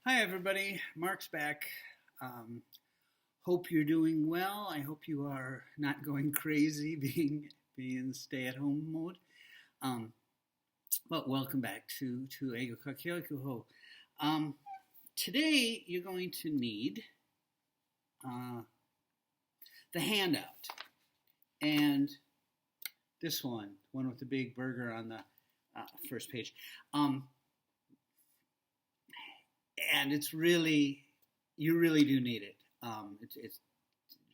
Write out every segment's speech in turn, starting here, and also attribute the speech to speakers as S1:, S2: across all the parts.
S1: Hi, everybody. Mark's back. Um, Hope you're doing well. I hope you are not going crazy being stay-at-home mode. Um, but welcome back to eigoka, kyoikuho. Um, Today you're going to need uh, the handout and this one with the big burger on the first page. And it's really, you really do need it.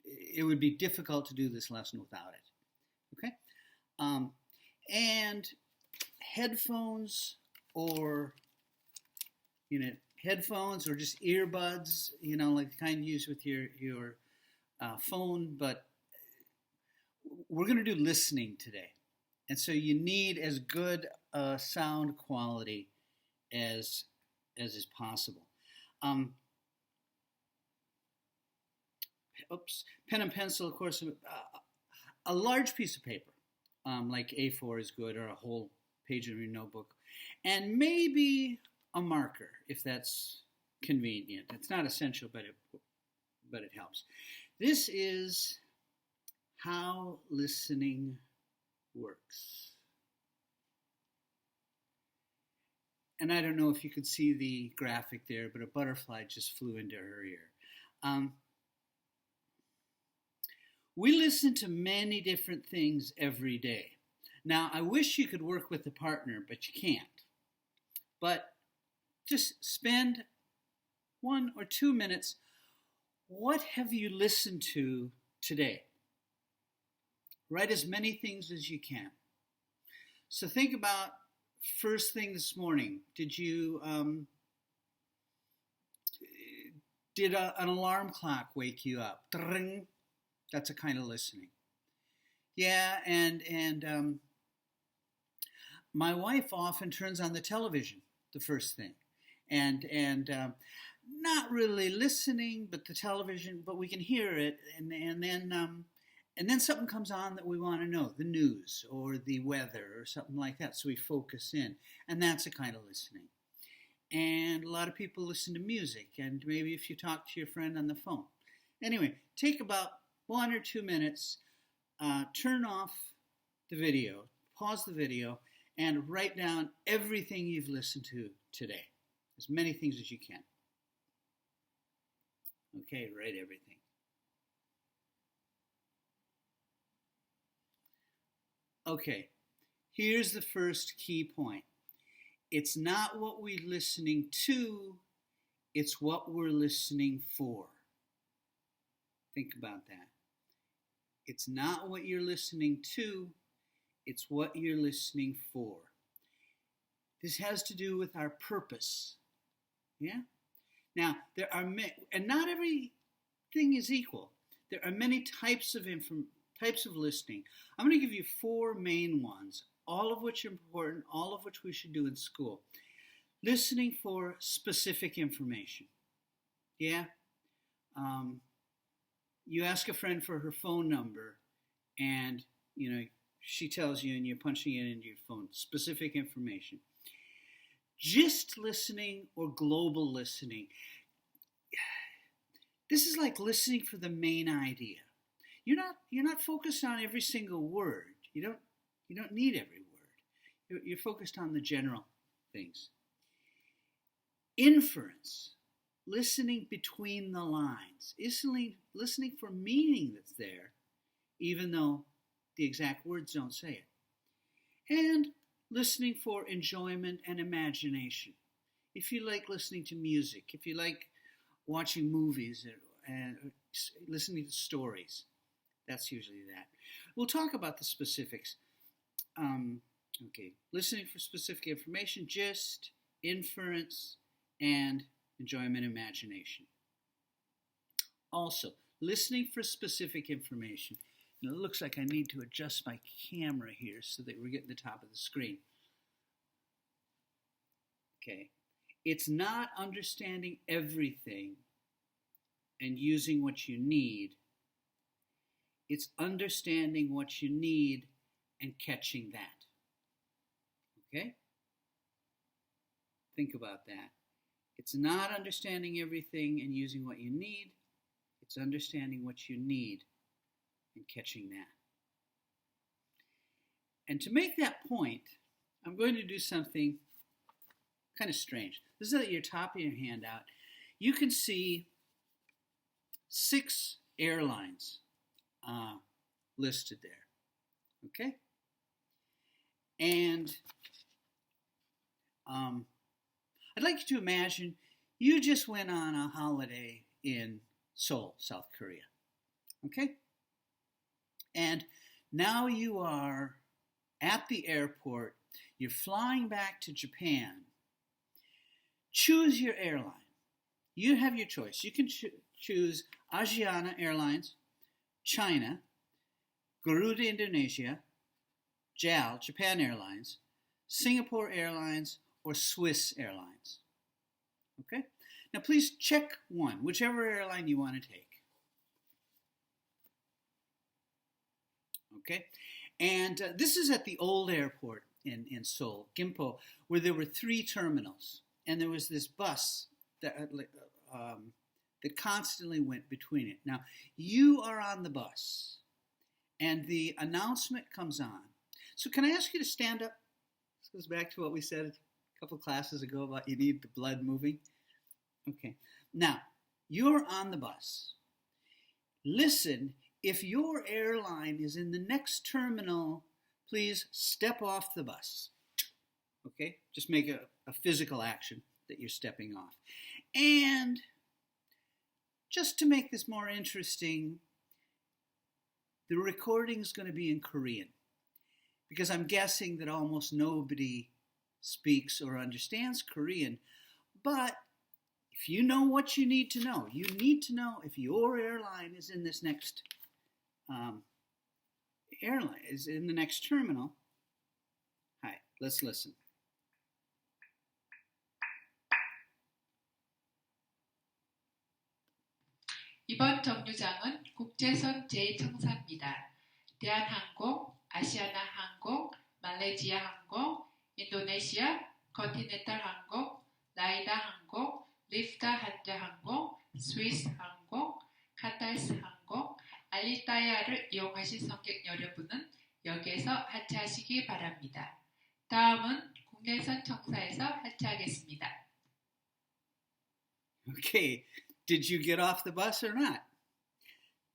S1: It would be difficult to do this lesson without it. Okay, um, and headphones or headphones or just earbuds, like the kind you use with your phone. But we're going to do listening today, and so you need as good a sound quality as is possible. Pen and pencil, of course, a large piece of paper, like A4 is good, or a whole page of your notebook, and maybe a marker if that's convenient. It's not essential, but it helps. This is how listening works. And I don't know if you could see the graphic there, but a butterfly just flew into her ear. We listen to many different things every day. Now, I wish you could work with a partner, but you can't. But just spend 1 or 2 minutes. What have you listened to today? Write as many things as you can. So think about first thing this morning. Did you did an alarm clock wake you up? Dring. That's a kind of listening. Yeah, and my wife often turns on the television the first thing, and not really listening, but the television, but we can hear it, and then something comes on that we want to know, the news or the weather or something like that. So we focus in, and that's a kind of listening. And a lot of people listen to music, and maybe if you talk to your friend on the phone. Anyway, take about 1 or 2 minutes, turn off the video, pause the video, and write down everything you've listened to today. As many things as you can. Okay, write everything. Okay, here's the first key point. It's not what we're listening to, it's what we're listening for. Think about that. It's not what you're listening to, it's what you're listening for. This has to do with our purpose. Yeah? Now, there are many, and not everything is equal. There are many types of listening. I'm going to give you 4 main ones, all of which are important, all of which we should do in school. Listening for specific information. Yeah? You ask a friend for her phone number, and she tells you, and you're punching it into your phone. Specific information. Gist listening or global listening. This is like listening for the main idea. You're not focused on every single word. You don't need every word. You're focused on the general things. Inference. Listening between the lines, listening for meaning that's there, even though the exact words don't say it. And listening for enjoyment and imagination. If you like listening to music, if you like watching movies and listening to stories, that's usually that. We'll talk about the specifics. Okay, listening for specific information, gist, inference, and enjoyment, imagination. Also, listening for specific information. It looks like I need to adjust my camera here so that we're getting the top of the screen. Okay. It's not understanding everything and using what you need. It's understanding what you need and catching that. Okay? Think about that. It's not understanding everything and using what you need. It's understanding what you need and catching that. And to make that point, I'm going to do something kind of strange. This is at your top of your handout. You can see 6 airlines listed there. Okay? And I'd like you to imagine you just went on a holiday in Seoul, South Korea. Okay? And now you are at the airport. You're flying back to Japan. Choose your airline. You have your choice. You can choose Asiana Airlines, China, Garuda Indonesia, JAL, Japan Airlines, Singapore Airlines, or Swiss Airlines. Okay? Now please check one, whichever airline you want to take. Okay? And this is at the old airport in Seoul, Gimpo, where there were 3 terminals. And there was this bus that constantly went between it. Now, you are on the bus, and the announcement comes on. So can I ask you to stand up? This goes back to what we said a couple classes ago about you need the blood moving. Okay. Now, you're on the bus. Listen, if your airline is in the next terminal, please step off the bus. Okay? Just make a physical action that you're stepping off. And just to make this more interesting, the recording is going to be in Korean, because I'm guessing that almost nobody speaks or understands Korean. But if you know what you need to know if your airline is in this next airline, is in the next terminal. Hi, let's listen.
S2: 이번 정류장은 국제선 제 청사입니다. 대한항공, 아시아나항공, 말레이시아항공, 인도네시아, 컨티넨탈항공, 라이다항공, 리프트한자항공, 스위스항공, 카탈스항공, 알리타야를 이용하실 승객 여러분은 역에서 하차하시기 바랍니다. 다음은 국내선 청사에서 하차하겠습니다.
S1: Okay, did you get off the bus or not?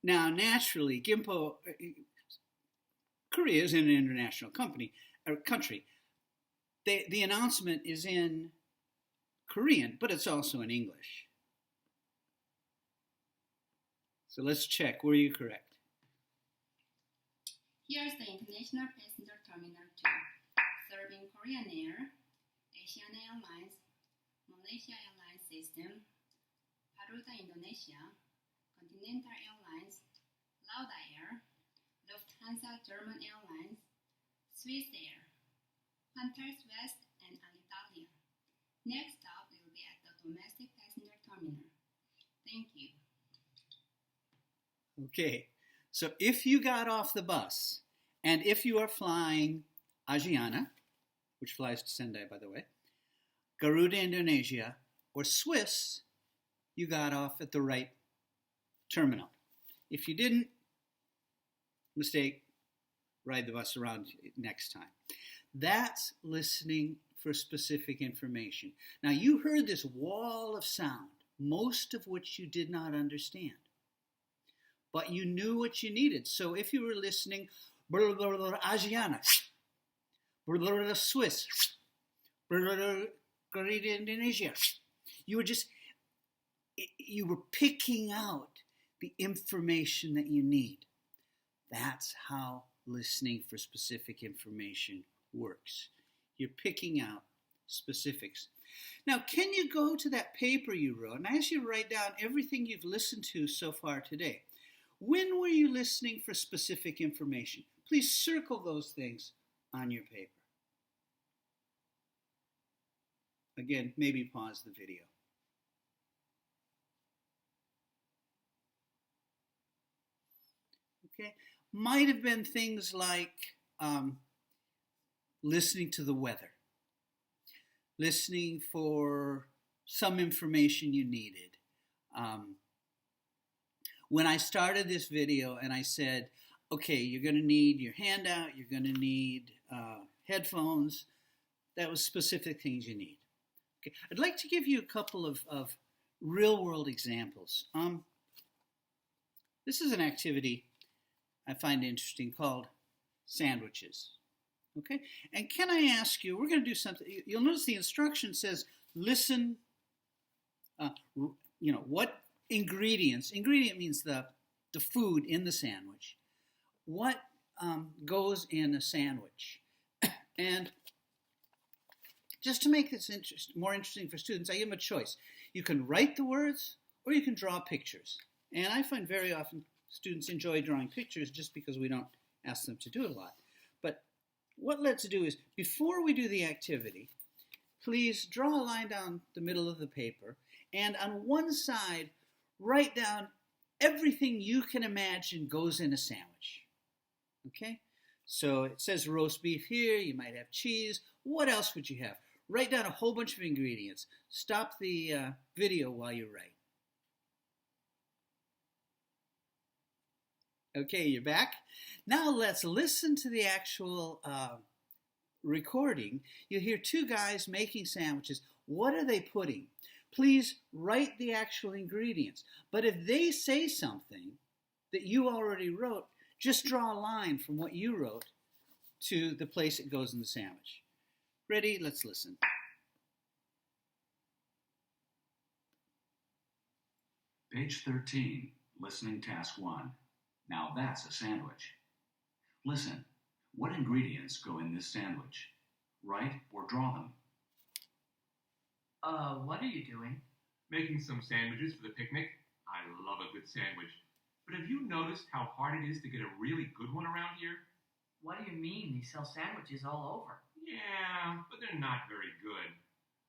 S1: Now, naturally, Gimpo, Korea is an international country. The announcement is in Korean, but it's also in English. So let's check. Were you correct?
S3: Here's the International Passenger Terminal 2, serving Korean Air, Asiana Airlines, Malaysia Airlines System, Garuda Indonesia, Continental Airlines, Lauda Air, Lufthansa German Airlines, Swiss Air, Qantas West, and Alitalia. Next stop will be at the domestic passenger terminal. Thank you.
S1: Okay, so if you got off the bus, and if you are flying Asiana, which flies to Sendai, by the way, Garuda Indonesia, or Swiss, you got off at the right terminal. If you didn't, mistake, ride the bus around next time. That's listening for specific information. Now, you heard this wall of sound, most of which you did not understand. But you knew what you needed. So if you were listening, Asiana, Swiss, Garuda Indonesia, you were picking out the information that you need. That's how listening for specific information works. You're picking out specifics. Now, can you go to that paper you wrote and I ask you to write down everything you've listened to so far today? When were you listening for specific information? Please circle those things on your paper. Again, maybe pause the video. Okay, might have been things like listening to the weather, listening for some information you needed. When I started this video and I said, okay, you're going to need your handout, you're going to need headphones, that was specific things you need. Okay. I'd like to give you a couple of real-world examples. This is an activity I find interesting called sandwiches. Okay, and can I ask you, we're going to do something, you'll notice the instruction says, listen, what ingredient means the food in the sandwich. What goes in a sandwich? And just to make this more interesting for students, I give them a choice. You can write the words or you can draw pictures. And I find very often students enjoy drawing pictures just because we don't ask them to do it a lot. But what let's do is, before we do the activity, please draw a line down the middle of the paper, and on one side, write down everything you can imagine goes in a sandwich. Okay? So it says roast beef here, you might have cheese. What else would you have? Write down a whole bunch of ingredients. Stop the video while you write. Okay, you're back. Now let's listen to the actual recording. You hear two guys making sandwiches. What are they putting? Please write the actual ingredients. But if they say something that you already wrote, just draw a line from what you wrote to the place it goes in the sandwich. Ready? Let's listen.
S4: Page 13, listening task 1. Now that's a sandwich. Listen, what ingredients go in this sandwich? Write or draw them.
S5: What are you doing?
S6: Making some sandwiches for the picnic. I love a good sandwich. But have you noticed how hard it is to get a really good one around here?
S5: What do you mean? They sell sandwiches all over.
S6: Yeah, but they're not very good.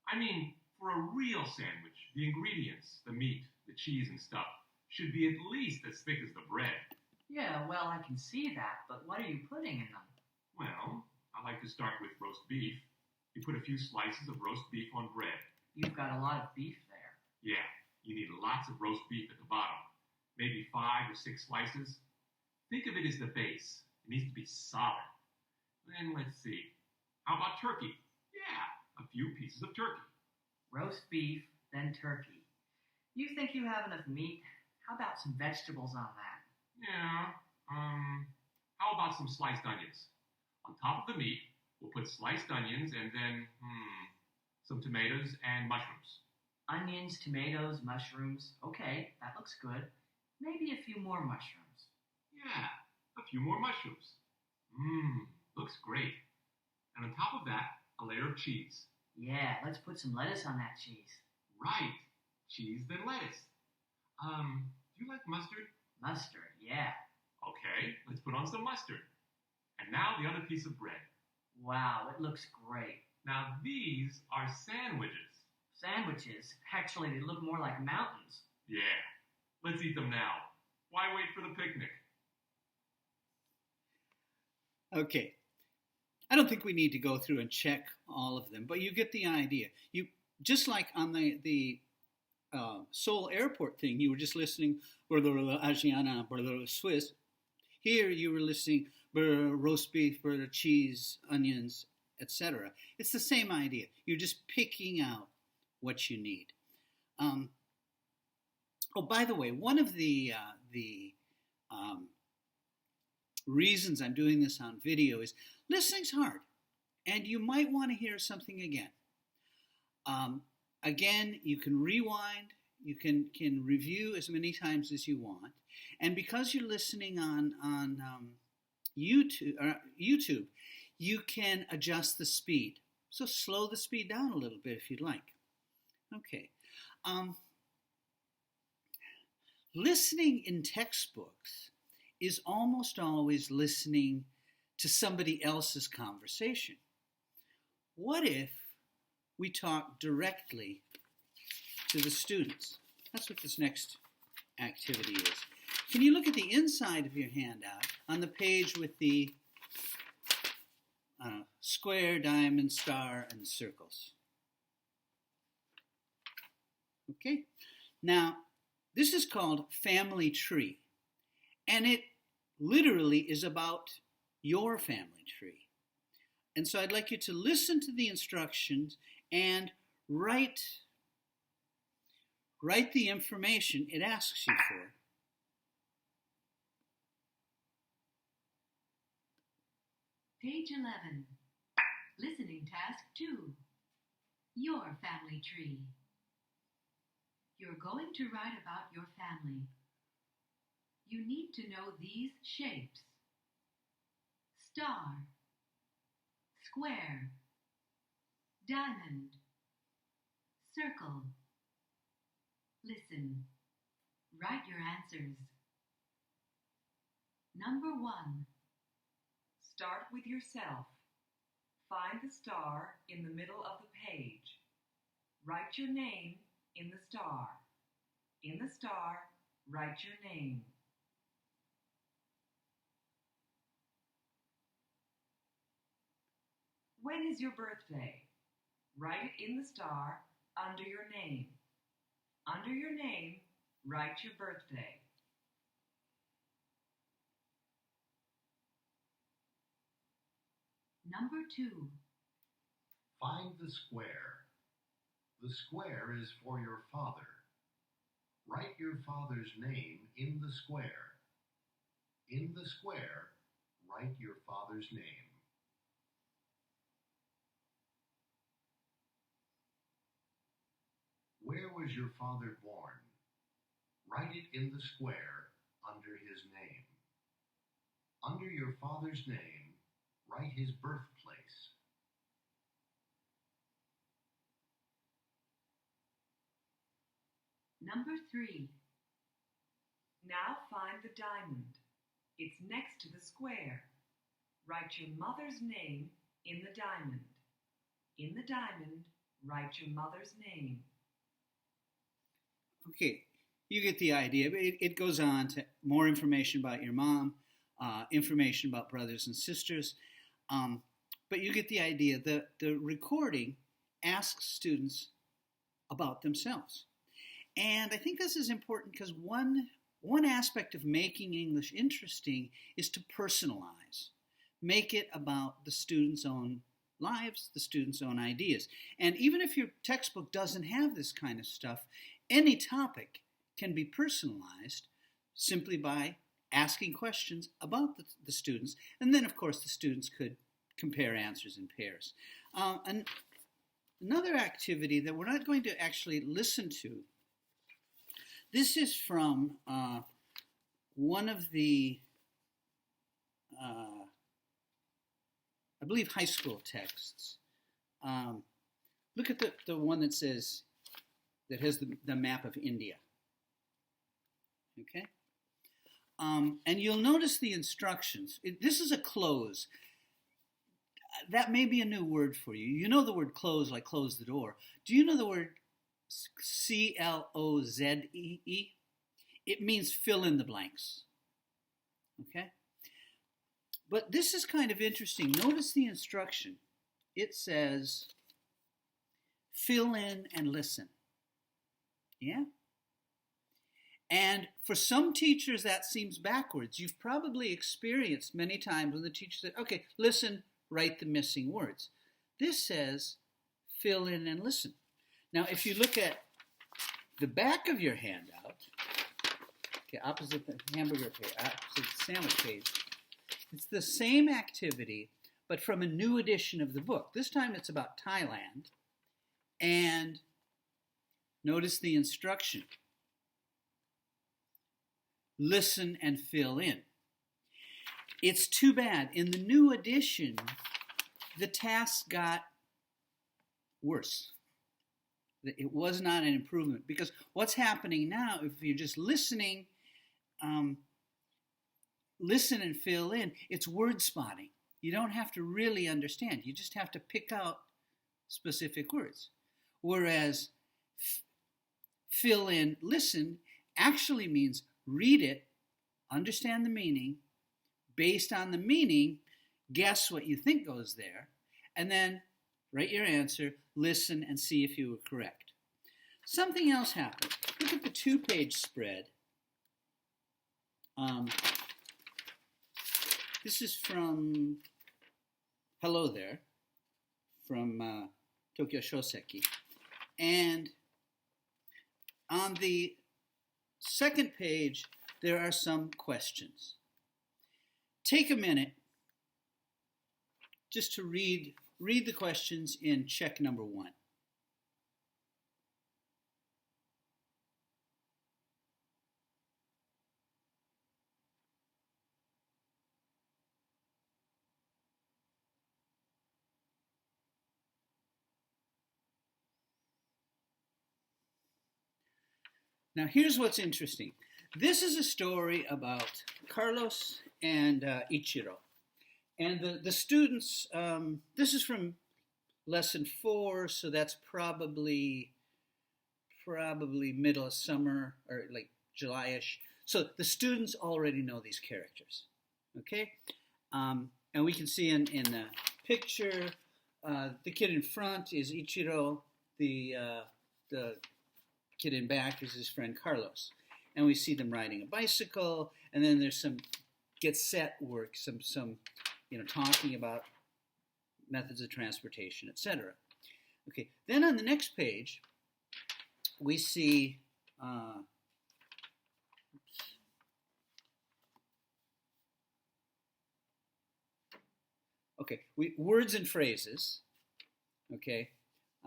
S6: I mean, for a real sandwich, the ingredients, the meat, the cheese and stuff, should be at least as thick as the bread.
S5: Yeah, well, I can see that, but what are you putting in them?
S6: Well, I like to start with roast beef. You put a few slices of roast beef on bread.
S5: You've got a lot of beef there.
S6: Yeah, you need lots of roast beef at the bottom. Maybe 5 or 6 slices. Think of it as the base. It needs to be solid. Then let's see. How about turkey? Yeah, a few pieces of turkey.
S5: Roast beef, then turkey. You think you have enough meat? How about some vegetables on that?
S6: Yeah, how about some sliced onions? On top of the meat, we'll put sliced onions and then, some tomatoes and mushrooms.
S5: Onions, tomatoes, mushrooms. Okay, that looks good. Maybe a few more mushrooms.
S6: Yeah, a few more mushrooms. Looks great. And on top of that, a layer of cheese.
S5: Yeah, let's put some lettuce on that cheese.
S6: Right. Cheese, then lettuce. Do you like mustard?
S5: Mustard, yeah.
S6: Okay, let's put on some mustard. And now the other piece of bread.
S5: Wow, it looks great.
S6: Now these are sandwiches.
S5: Sandwiches? Actually, they look more like mountains.
S6: Yeah, let's eat them now. Why wait for the picnic?
S1: Okay. I don't think we need to go through and check all of them, but you get the idea. You just like on the Seoul airport thing, you were just listening Asiana, Swiss. Here you were listening roast beef, cheese, onions, etc. It's the same idea. You're just picking out what you need. Oh, by the way, one of the reasons I'm doing this on video is listening's hard, and you might want to hear something again. Again, you can rewind, you can review as many times as you want, and because you're listening on YouTube, you can adjust the speed. So slow the speed down a little bit if you'd like. Okay. Listening in textbooks is almost always listening to somebody else's conversation. What if we talk directly to the students? That's what this next activity is. Can you look at the inside of your handout on the page with the square, diamond, star, and circles? Okay? Now, this is called family tree, and it literally is about your family tree. And so I'd like you to listen to the instructions and write the information it asks you for.
S7: Page 11. Listening task 2. Your family tree. You're going to write about your family. You need to know these shapes: star, square, diamond, circle. Listen. Write your answers. Number 1.
S5: Start with yourself. Find the star in the middle of the page. Write your name in the star. In the star, write your name. When is your birthday? Write it in the star under your name. Under your name, write your birthday.
S7: Number 2.
S8: Find the square. The square is for your father. Write your father's name in the square. In the square, write your father's name. Where was your father born? Write it in the square under his name. Under your father's name, write his birthplace.
S7: Number 3.
S5: Now find the diamond. It's next to the square. Write your mother's name in the diamond. In the diamond, write your mother's name.
S1: Okay, you get the idea. It goes on to more information about your mom, information about brothers and sisters. But you get the idea. The recording asks students about themselves. And I think this is important because one aspect of making English interesting is to personalize. Make it about the students' own lives, the students' own ideas. And even if your textbook doesn't have this kind of stuff, any topic can be personalized simply by asking questions about the students. And then, of course, the students could compare answers in pairs. And another activity that we're not going to actually listen to, this is from one of the, I believe, high school texts. Look at the one that says, that has the map of India. Okay? And you'll notice the instructions. This is a close. That may be a new word for you. You know the word close, like close the door. Do you know the word C-L-O-Z-E-E? It means fill in the blanks. Okay? But this is kind of interesting. Notice the instruction. It says, fill in and listen. Yeah? And for some teachers, that seems backwards. You've probably experienced many times when the teacher said, okay, listen, write the missing words. This says, fill in and listen. Now, if you look at the back of your handout, okay, opposite the hamburger page, opposite the sandwich page, it's the same activity, but from a new edition of the book. This time it's about Thailand. And notice the instruction. Listen and fill in. It's too bad. In the new edition, the task got worse. It was not an improvement. Because what's happening now, if you're just listening, listen and fill in, it's word spotting. You don't have to really understand. You just have to pick out specific words. Whereas fill in, listen, actually means read it, understand the meaning, based on the meaning, guess what you think goes there, and then write your answer, listen, and see if you were correct. something else happens. Look at the 2-page spread. This is from Hello There, from Tokyo Shoseki. And on the second page, there are some questions. Take a minute just to read the questions in check number 1. Now, here's what's interesting. This is a story about Carlos and Ichiro. And the students, this is from lesson 4, so that's probably middle of summer, or like July-ish. So the students already know these characters, okay? And we can see in the picture, the kid in front is Ichiro, the kid in back is his friend Carlos. And we see them riding a bicycle, and then there's some get set work, some talking about methods of transportation, etc. Okay, then on the next page, we see words and phrases. Okay,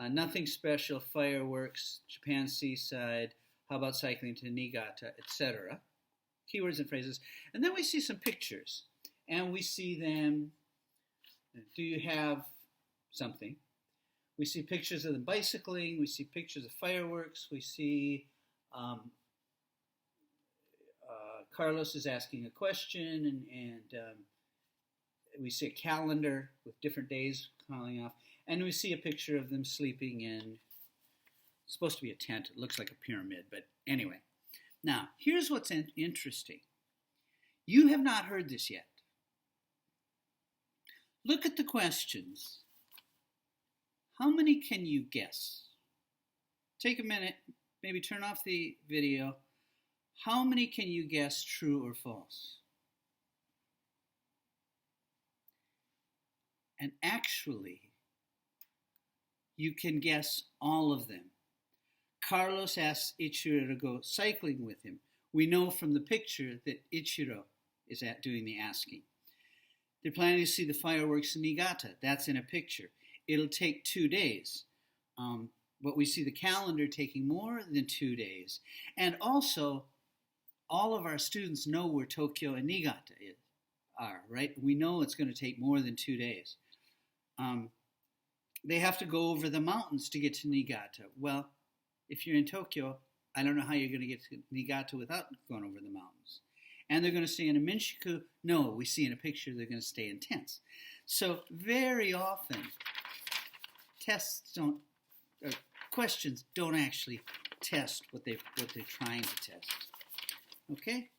S1: nothing special, fireworks, Japan seaside, how about cycling to Niigata, etc. Keywords and phrases. And then we see some pictures. And we see them, do you have something? We see pictures of them bicycling. We see pictures of fireworks. We see Carlos is asking a question, and we see a calendar with different days calling off. And we see a picture of them sleeping in, it's supposed to be a tent. It looks like a pyramid, but anyway. Now, here's what's interesting. You have not heard this yet. Look at the questions. How many can you guess? Take a minute, maybe turn off the video. How many can you guess true or false? And actually, you can guess all of them. Carlos asks Ichiro to go cycling with him. We know from the picture that Ichiro is doing the asking. They're planning to see the fireworks in Niigata. That's in a picture. It'll take 2 days. But we see the calendar taking more than 2 days. And also, all of our students know where Tokyo and Niigata are, right? We know it's going to take more than 2 days. They have to go over the mountains to get to Niigata. Well, if you're in Tokyo, I don't know how you're going to get to Niigata without going over the mountains. And they're going to stay in a Minshiku. No, we see in a picture they're going to stay in tents. So very often, questions don't actually test what they're trying to test. Okay?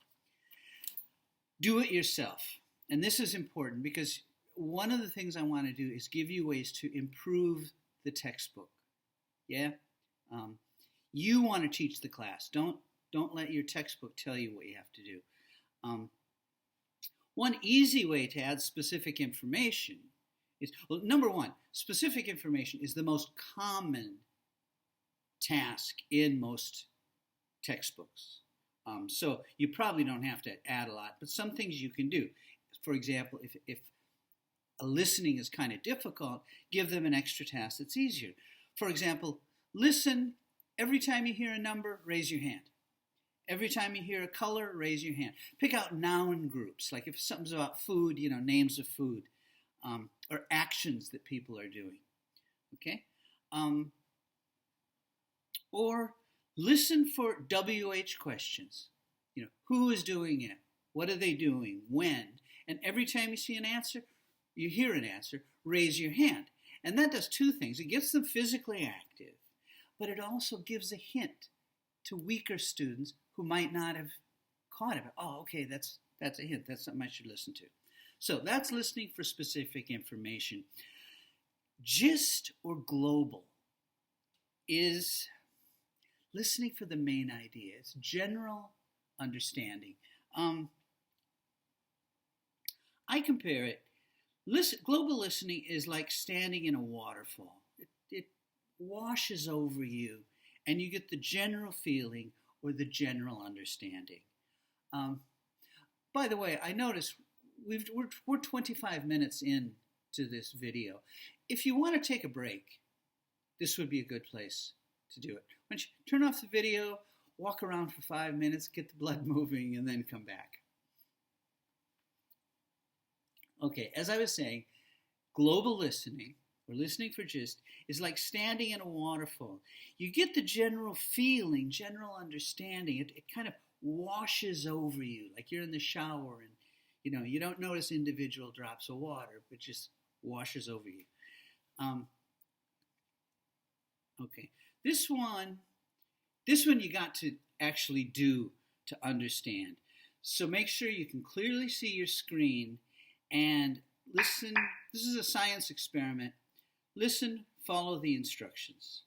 S1: Do it yourself. And this is important because one of the things I want to do is give you ways to improve the textbook. Yeah? You want to teach the class. Don't let your textbook tell you what you have to do. One easy way to add specific information is, well, number one, specific information is the most common task in most textbooks. So you probably don't have to add a lot, but some things you can do. For example, if a listening is kind of difficult, give them an extra task that's easier. For example, listen. Every time you hear a number, raise your hand. Every time you hear a color, raise your hand. Pick out noun groups, like if something's about food, names of food, or actions that people are doing. Okay? Or listen for WH questions. Who is doing it? What are they doing? When? And every time you see an answer, you hear an answer, raise your hand. And that does two things. It gets them physically active, but it also gives a hint to weaker students who might not have caught it. Oh, okay, that's a hint. That's something I should listen to. So that's listening for specific information. Gist or global is listening for the main idea. It's general understanding. I compare it. Global listening is like standing in a waterfall. It washes over you, and you get the general feeling or the general understanding. By the way, I noticed we're 25 minutes into this video. If you want to take a break, this would be a good place to do it. Why don't you turn off the video, walk around for 5 minutes, get the blood moving, and then come back. Okay, as I was saying, global listening, or listening for gist, is like standing in a waterfall. You get the general feeling, general understanding. It kind of washes over you, like you're in the shower and you don't notice individual drops of water, but just washes over you. Okay, this one you got to actually do to understand. So make sure you can clearly see your screen and listen. This is a science experiment. Listen, follow the instructions.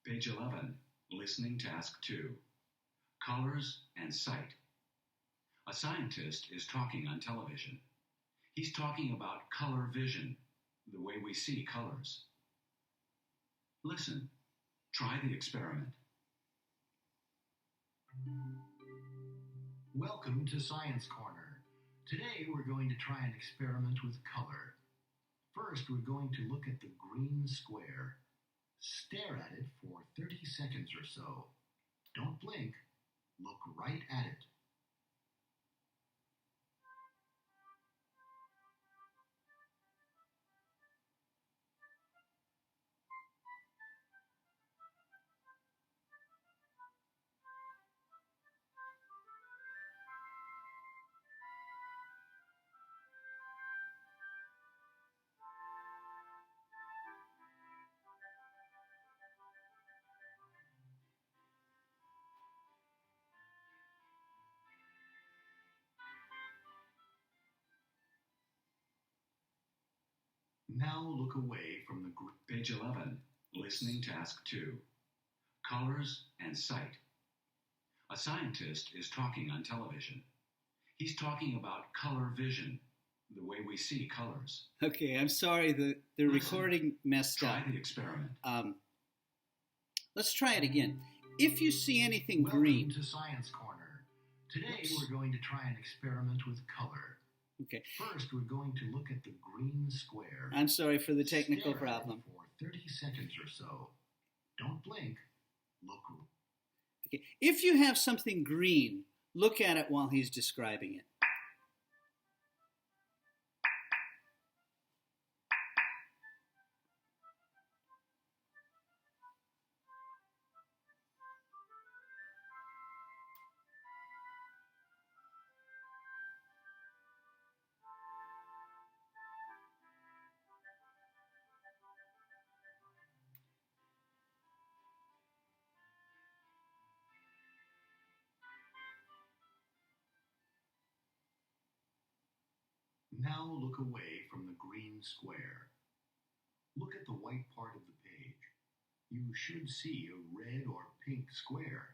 S4: Page 11, Listening Task 2. Colors and Sight. A scientist is talking on television. He's talking about color vision, the way we see colors. Listen. Try the experiment.
S8: Welcome to Science Corner. Today we're going to try an experiment with color. First, we're going to look at the green square. Stare at it for 30 seconds or so. Don't blink. Look right at it. Now look away from the
S4: Page 11, Listening Task 2. Colors and Sight. A scientist is talking on television. He's talking about color vision, the way we see colors.
S1: Okay, I'm sorry, the
S4: Listen.
S1: recording messed up.
S4: Try the experiment.
S1: Let's try it again. If you see anything
S8: Welcome
S1: green,
S8: to Science Corner. Today we're going to try an experiment with color.
S1: okay.
S8: First, we're going to look at the green square.
S1: I'm sorry for the technical
S8: Stare at it
S1: problem.
S8: for 30 seconds or so. Don't blink. Look.
S1: Okay. If you have something green, look at it while he's describing it.
S8: Now look away from the green square. Look at the white part of the page. You should see a red or pink square.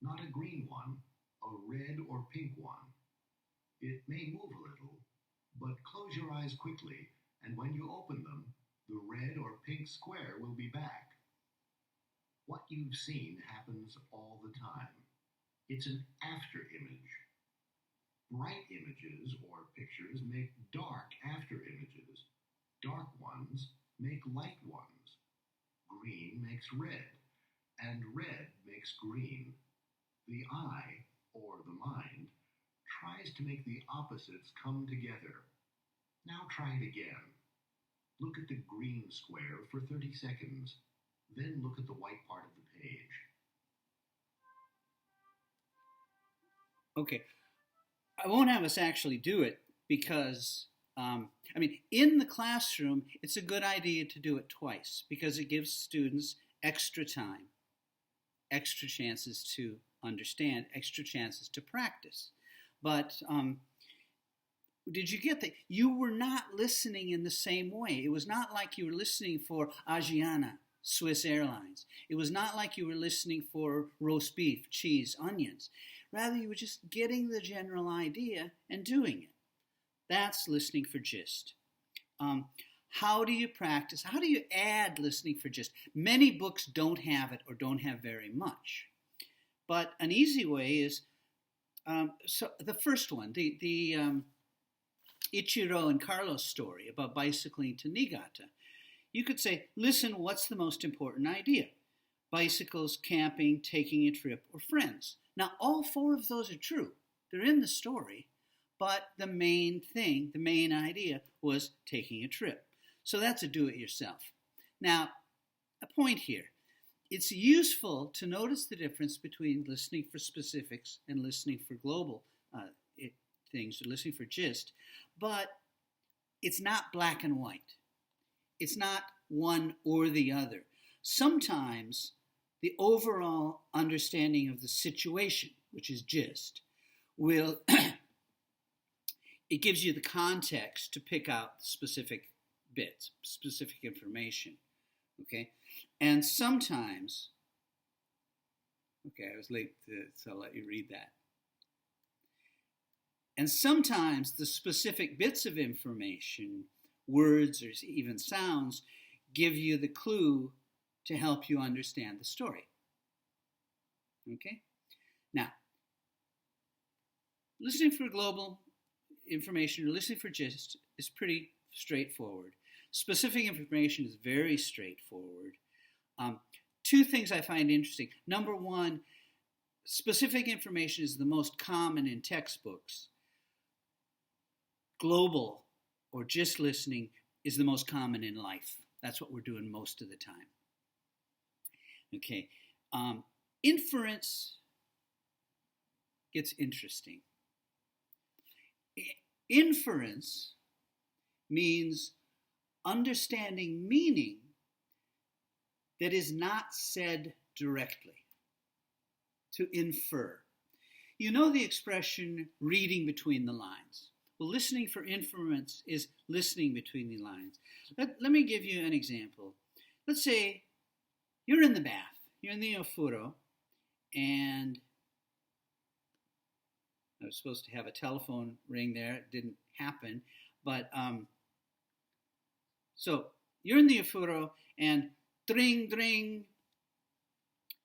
S8: Not a green one, a red or pink one. It may move a little, but close your eyes quickly, and when you open them, the red or pink square will be back. What you've seen happens all the time. It's an after image. Bright images or pictures make dark after images. Dark ones make light ones. Green makes red, and red makes green. The eye, or the mind, tries to make the opposites come together. Now try it again. Look at the green square for 30 seconds. Then look at the white part of the page.
S1: Okay. I won't have us actually do it because, in the classroom, it's a good idea to do it twice because it gives students extra time, extra chances to understand, extra chances to practice. But did you get that? You were not listening in the same way. It was not like you were listening for Asiana, Swiss Airlines. It was not like you were listening for roast beef, cheese, onions. Rather, you were just getting the general idea and doing it. That's listening for gist. How do you practice? How do you add listening for gist? Many books don't have it or don't have very much. But an easy way is, so the first one, the Ichiro and Carlos story about bicycling to Niigata. You could say, listen, what's the most important idea? Bicycles, camping, taking a trip, or friends. Now, all four of those are true. They're in the story, but the main thing, the main idea was taking a trip. So that's a do-it-yourself. Now, a point here. It's useful to notice the difference between listening for specifics and listening for global things, or listening for gist, but it's not black and white. It's not one or the other. Sometimes the overall understanding of the situation, which is gist, will it gives you the context to pick out specific bits, specific information. Okay? And sometimes, okay, I was late, so I'll let you read that. And sometimes the specific bits of information, words or even sounds, give you the clue to help you understand the story. Okay? Now, listening for global information or listening for gist is pretty straightforward. Specific information is very straightforward. Two things I find interesting. Number one, specific information is the most common in textbooks. Global or gist listening is the most common in life. That's what we're doing most of the time. Okay. Inference gets interesting. Inference means understanding meaning that is not said directly. To infer. You know the expression reading between the lines. Well, listening for inference is listening between the lines. Let me give you an example. Let's say you're in the bath. You're in the ofuro, and I was supposed to have a telephone ring there. It didn't happen. But, so you're in the ofuro, and dring, dring,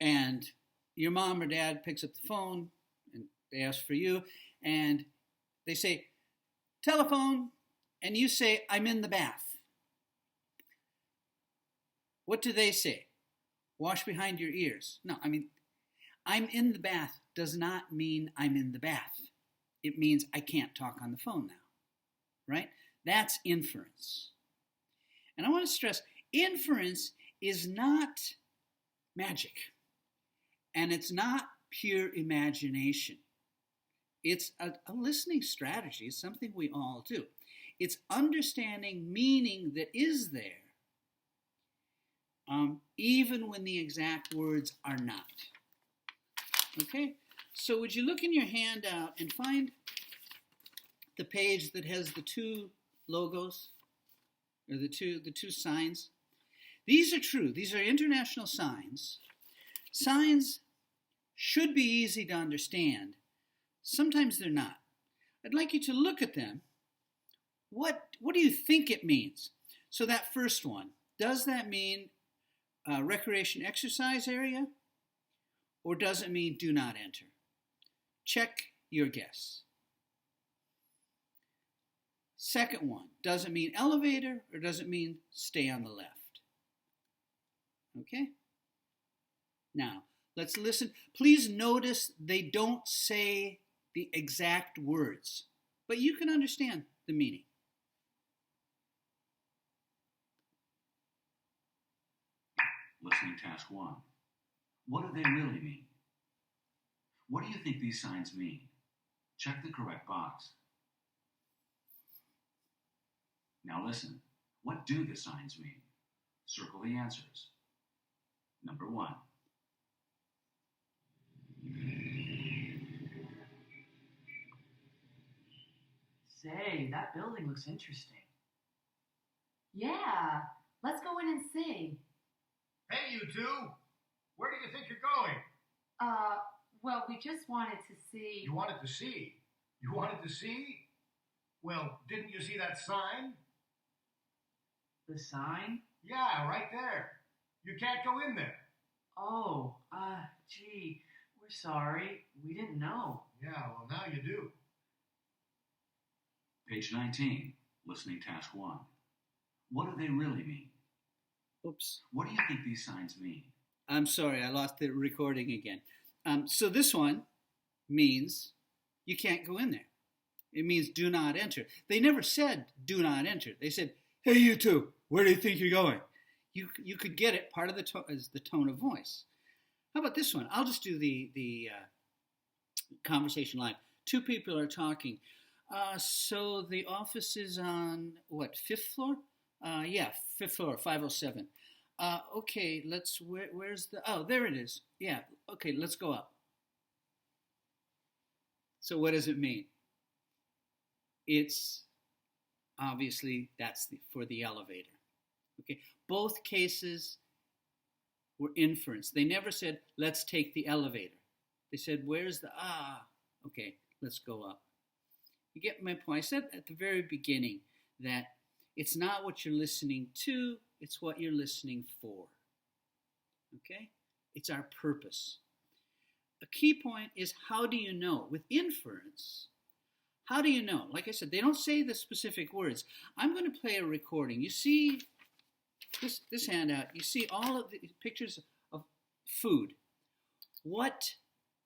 S1: and your mom or dad picks up the phone, and they ask for you, and they say, telephone, and you say, I'm in the bath. What do they say? Wash behind your ears. No, I mean, I'm in the bath does not mean I'm in the bath. It means I can't talk on the phone now, right? That's inference. And I want to stress, inference is not magic, and it's not pure imagination. It's a listening strategy. It's something we all do. It's understanding meaning that is there, even when the exact words are not. Okay? So would you look in your handout and find the page that has the two logos, or the two signs? These are true. These are international signs. Signs should be easy to understand. Sometimes they're not. I'd like you to look at them. What do you think it means? So that first one, does that mean recreation exercise area? Or does it mean do not enter? Check your guess. Second one, does it mean elevator or does it mean stay on the left? Okay? Now, let's listen. Please notice they don't say the exact words, but you can understand the meaning.
S4: Listening task 1. What do they really mean? What do you think these signs mean? Check the correct box. Now listen. What do the signs mean? Circle the answers. Number 1.
S9: Say, that building looks interesting.
S7: Yeah, let's go in and see.
S8: Hey, you two! Where do you think you're going?
S7: Well, we just wanted to see.
S8: You wanted to see? You wanted to see? Well, didn't you see that sign?
S9: The sign?
S8: Yeah, right there. You can't go in there.
S9: Oh, gee, we're sorry. We didn't know.
S8: Yeah, well, now you do.
S4: Page 19, listening task 1. What do they really mean?
S1: Oops.
S4: What do you think these signs mean?
S1: I'm sorry, I lost the recording again. So this one means you can't go in there. It means do not enter. They never said do not enter. They said, hey, you two, where do you think you're going? You could get it. Part of the is the tone of voice. How about this one? I'll just do the conversation live. Two people are talking. So the office is on, what, 5th floor? Yeah, 5th floor, 507. Okay, where's the, oh, there it is. Yeah, okay, let's go up. So what does it mean? It's, obviously, for the elevator. Okay, both cases were inference. They never said, let's take the elevator. They said, where's the, okay, let's go up. You get my point? I said at the very beginning that it's not what you're listening to, it's what you're listening for. Okay? It's our purpose. A key point is, how do you know? With inference, how do you know? Like I said, they don't say the specific words. I'm going to play a recording. You see this handout, you see all of the pictures of food. What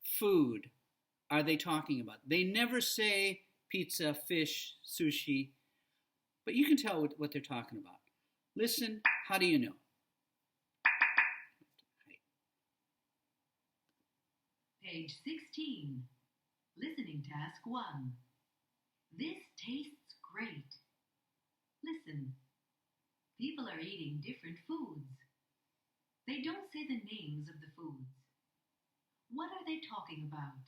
S1: food are they talking about? They never say pizza, fish, sushi, but you can tell what they're talking about. Listen, how do you know?
S7: Page 16. Listening task 1. This tastes great. Listen. People are eating different foods. They don't say the names of the foods. What are they talking about?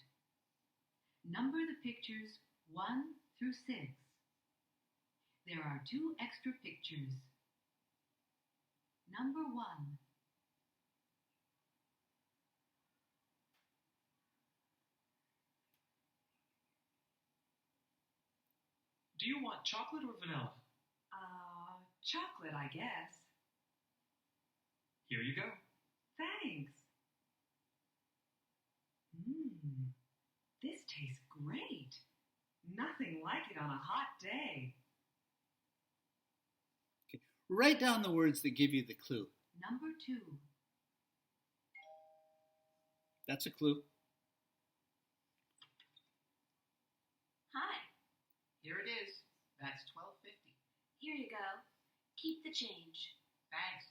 S7: Number the pictures 1 through 6. There are 2 extra pictures. Number 1.
S10: Do you want chocolate or vanilla?
S5: Chocolate, I guess.
S10: Here you go.
S5: Thanks. This tastes great. Nothing like it on a hot day.
S1: Okay. Write down the words that give you the clue.
S7: Number 2.
S1: That's a clue.
S3: Hi,
S9: Here it is. That's $12.50.
S3: here you go. Keep the change.
S9: Thanks.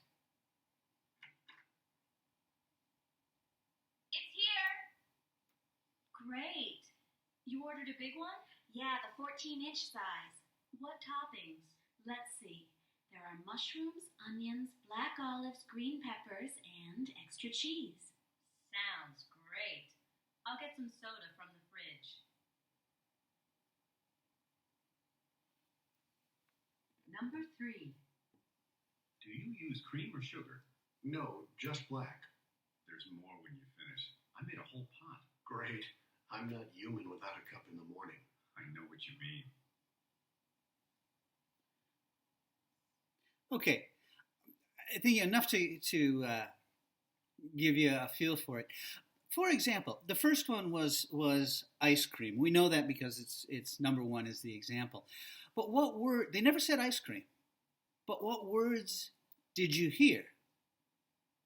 S3: It's here! Great. You ordered a big one? Yeah, the 14-inch size. What toppings? Let's see. There are mushrooms, onions, black olives, green peppers, and extra cheese. Sounds great. I'll get some soda from the fridge.
S7: Number 3.
S4: Do you use cream or sugar?
S8: No, just black.
S4: There's more when you finish. I made a whole pot.
S8: Great. I'm not human without a cup in the morning.
S4: I know what you mean.
S1: Okay, I think enough to give you a feel for it. For example, the first one was ice cream. We know that because it's number 1 is the example. But what word? They never said ice cream. But what words did you hear?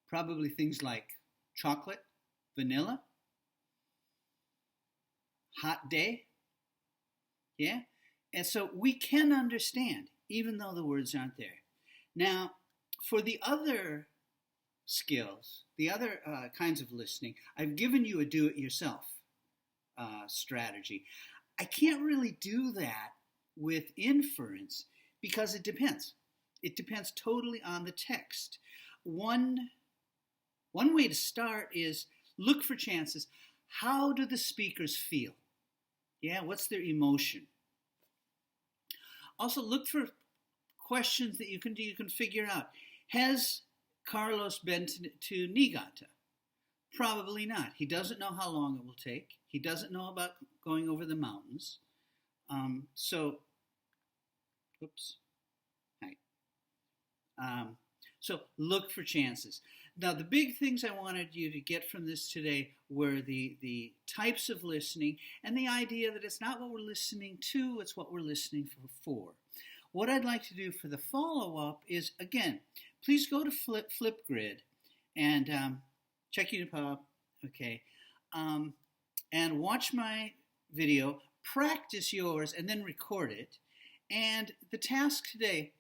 S1: Probably things like chocolate, vanilla, hot day. Yeah? And so we can understand, even though the words aren't there. Now, for the other skills, the other kinds of listening, I've given you a do-it-yourself strategy. I can't really do that with inference because it depends. It depends totally on the text. One way to start is look for chances. How do the speakers feel? Yeah, what's their emotion? Also, look for questions that you can do. You can figure out. Has Carlos been to Niigata? Probably not. He doesn't know how long it will take. He doesn't know about going over the mountains. So look for chances. Now, the big things I wanted you to get from this today were the types of listening and the idea that it's not what we're listening to, it's what we're listening for. What I'd like to do for the follow-up is, again, please go to Flipgrid and check it out, okay, and watch my video, practice yours, and then record it. And the task today,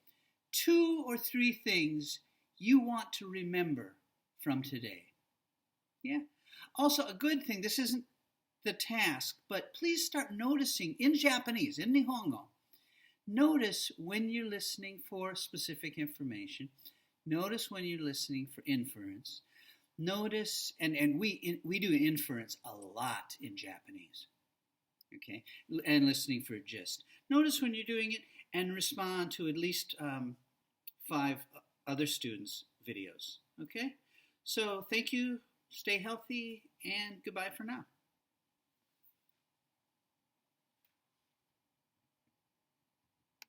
S1: 2 or 3 things you want to remember from today. Yeah. Also, a good thing, this isn't the task, but please start noticing in Japanese, in Nihongo, notice when you're listening for specific information. Notice when you're listening for inference. Notice, and we do inference a lot in Japanese, okay, and listening for gist. Notice when you're doing it and respond to at least 5 other students' videos, okay? So thank you, stay healthy, and goodbye for now.